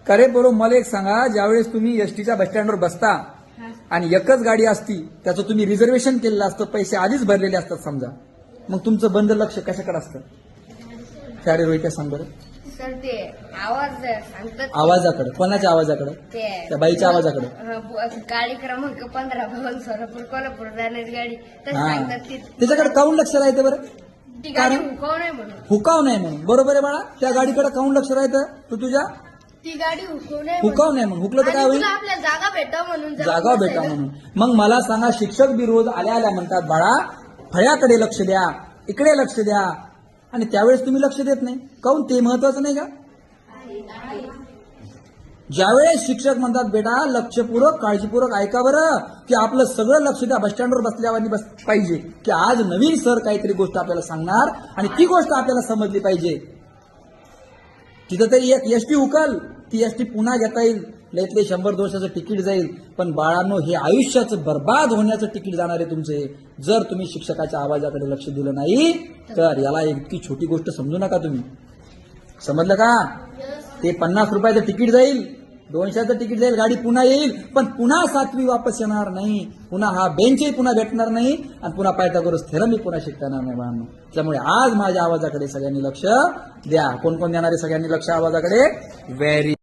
करे बरोबर मला एक सांगा, ज्यावेळेस तुम्ही एसटीच्या बस स्टँडवर बसता आणि एकच गाडी असती, त्याचं तुम्ही रिझर्वेशन केलेलं असतं, पैसे आधीच भरलेले असतात समजा, मग तुमचं बंद लक्ष कशाकडे असतं? काय रे रोहित सांग बरं. सर ते आवाज सांगतात आवाजाकडे. कोणाच्या आवाजाकडे? ते त्या बाईच्या आवाजाकडे. गाडी क्रमांक 15 भवन सोलापूर कोल्हापूर जाणारी गाडी तसं हा, सांगतात ती त्याच्याकडे काऊन लक्ष राहते बरं? ती गाडी हुकव नाही म्हणून. हुकाव नाही म्हणून. बरोबर आहे बाळा, त्या गाडीकडे काऊन लक्ष राहतं? तू तुझ्या ती गाडी हुकव नाही हुकाव नाही म्हणून. हुकलं तर काय होईल? आपल्या जागा भेटा म्हणून जागा भेटा म्हणून. मग मला सांगा, शिक्षक बी रोज आल्या आल्या म्हणतात, बाळा फळ्याकडे लक्ष द्या, इकडे लक्ष द्या, आणि त्यावेळेस तुम्ही लक्ष देत नाही. काऊन? ते महत्वाचं नाही का? ज्यावेळेस शिक्षक म्हणतात, बेटा लक्षपूर्वक काळजीपूर्वक ऐका बरं, की आपलं सगळं लक्ष द्या, बस स्टँडवर बसल्यावर बस पाहिजे, की आज नवीन सर काहीतरी गोष्ट आपल्याला सांगणार आणि ती गोष्ट आपल्याला समजली पाहिजे. तिथं तरी एक एसटी उकल, ती एसटी पुन्हा घेता येईल, लयतले 100-200चं तिकीट जाईल, पण बाळांनो हे आयुष्याचं बर्बाद होण्याचं तिकीट जाणार आहे तुमचे, जर तुम्ही शिक्षकाच्या आवाजाकडे लक्ष दिलं नाही तर. याला इतकी छोटी गोष्ट समजू नका तुम्ही. समजलं का? ते 50 रुपयाचं तिकीट जाईल, 200चं तिकीट जाईल, गाडी पुन्हा येईल, पण पुन्हा 7वी वापस येणार नाही, पुन्हा हा बेंचही पुन्हा भेटणार नाही, आणि पुन्हा पायथागोरस थेरमही पुन्हा शिकता येणार नाही बाळांनो. त्यामुळे आज माझ्या आवाजाकडे सगळ्यांनी लक्ष द्या. कोण कोण देणार आहे सगळ्यांनी लक्ष आवाजाकडे? व्हेरी